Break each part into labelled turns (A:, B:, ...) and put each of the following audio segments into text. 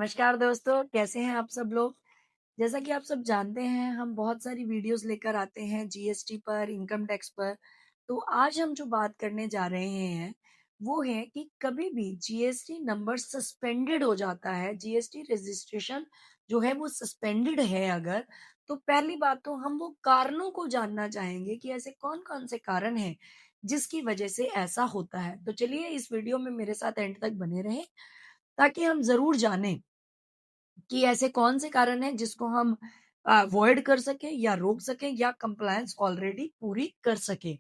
A: नमस्कार दोस्तों, कैसे हैं आप सब लोग? जैसा कि आप सब जानते हैं, हम बहुत सारी वीडियोस लेकर आते हैं जीएसटी पर, इनकम टैक्स पर। तो आज हम जो बात करने जा रहे हैं, वो है कि कभी भी जीएसटी नंबर सस्पेंडेड हो जाता है, जीएसटी रजिस्ट्रेशन जो है वो सस्पेंडेड है अगर, तो पहली बात तो हम वो कारणों को जानना चाहेंगे कि ऐसे कौन-कौन से कारण हैं, जिसकी वजह से ऐसा होता है। तो चलिए इस वीडियो में मेरे साथ एंड तक बने रहें, ताकि हम ज़रूर जानें कि ऐसे कौन से कारण हैं जिसको हम अवॉइड कर सकें या रोक सकें या कंप्लायंस ऑलरेडी पूरी कर सकें।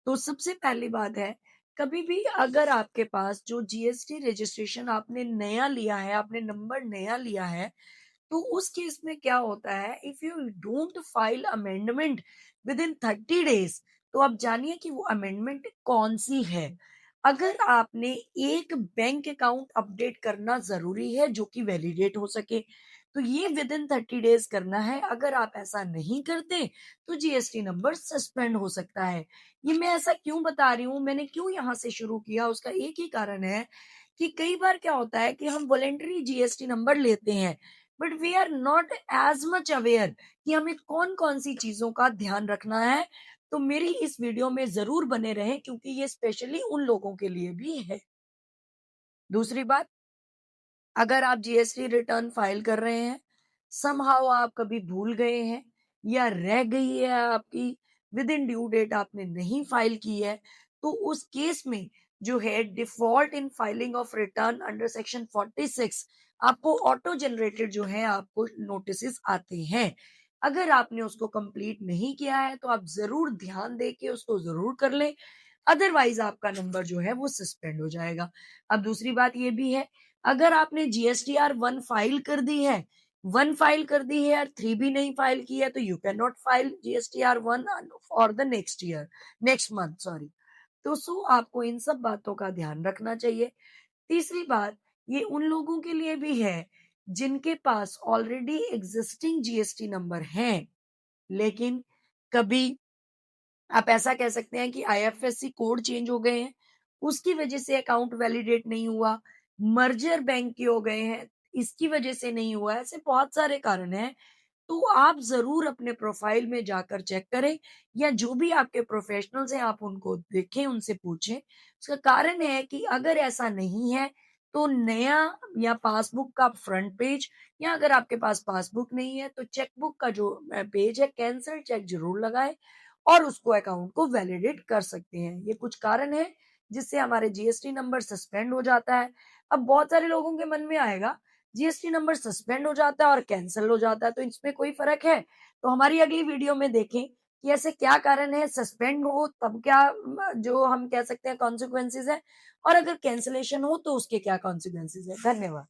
A: तो सबसे पहली बात है, कभी भी अगर आपके पास जो जीएसटी रजिस्ट्रेशन आपने नया लिया है, आपने नंबर नया लिया है, तो उस केस में क्या होता है, if you don't file amendment with in 30 days, तो आप जानिए कि वो अमेंडमेंट कौन सी है। अगर आपने एक बैंक अकाउंट अपडेट करना जरूरी है जो कि वैलिडेट हो सके, तो ये विद इन 30 डेज करना है। अगर आप ऐसा नहीं करते तो जीएसटी नंबर सस्पेंड हो सकता है। ये मैं ऐसा क्यों बता रही हूँ, मैंने क्यों यहाँ से शुरू किया, उसका एक ही कारण है कि कई बार क्या होता है कि हम वॉलेंटरी जीएसटी नंबर लेते हैं, but we are not as much aware कि हमें कौन कौन सी चीजों का ध्यान रखना है। तो मेरी इस वीडियो में जरूर बने रहें, क्योंकि ये स्पेशली उन लोगों के लिए भी है। दूसरी बात, अगर आप जीएसटी रिटर्न फाइल कर रहे हैं, समहाउ आप कभी भूल गए हैं या रह गई है आपकी, विद इन ड्यू डेट आपने नहीं फाइल की है, तो उस केस में जो है default in filing of return under section 46, आपको ऑटो जनरेटेड जो है आपको नोटिस आते हैं। अगर आपने उसको कंप्लीट नहीं किया है तो आप जरूर ध्यान दे के उसको जरूर कर लें, अदरवाइज आपका नंबर जो है वो सस्पेंड हो जाएगा। अब दूसरी बात ये भी है, अगर आपने जीएसटीआर 1 फाइल कर दी है, 1 फाइल कर दी है और 3 भी नहीं फाइल की है, तो you can not file GSTR 1 for the next year, next month sorry. तो सो आपको इन सब बातों का ध्यान रखना चाहिए। तीसरी बात, ये उन लोगों के लिए भी है जिनके पास ऑलरेडी एग्जिस्टिंग जीएसटी नंबर है, लेकिन कभी आप ऐसा कह सकते हैं कि आईएफएससी कोड चेंज हो गए हैं, उसकी वजह से अकाउंट वैलिडेट नहीं हुआ, मर्जर बैंक के हो गए हैं, इसकी वजह से नहीं हुआ, ऐसे बहुत सारे कारण हैं। तो आप ज़रूर अपने प्रोफाइल में जाकर चेक करें, या जो भी आपके प्रोफेशनल्स हैं आप उनको देखें, उनसे पूछें। उसका कारण है कि अगर ऐसा नहीं है, तो नया या पासबुक का फ्रंट पेज, या अगर आपके पास पासबुक नहीं है तो चेकबुक का जो पेज है, कैंसल चेक ज़रूर लगाएँ और उसको अकाउंट को वैलिडेट कर सकते हैं। ये कुछ कारण हैं जिससे हमारे जीएसटी नंबर सस्पेंड हो जाता है। अब बहुत सारे लोगों के मन में आएगा, जीएसटी नंबर सस्पेंड हो जाता है और कैंसल हो जाता है, तो इसमें कोई फ़र्क है? तो हमारी अगली वीडियो में देखें कि ऐसे क्या कारण है, सस्पेंड हो तब क्या जो हम कह सकते हैं कॉन्सिक्वेंसेज़ है, और अगर कैंसलेशन हो तो उसके क्या कॉन्सिक्वेंसेज़ है। धन्यवाद।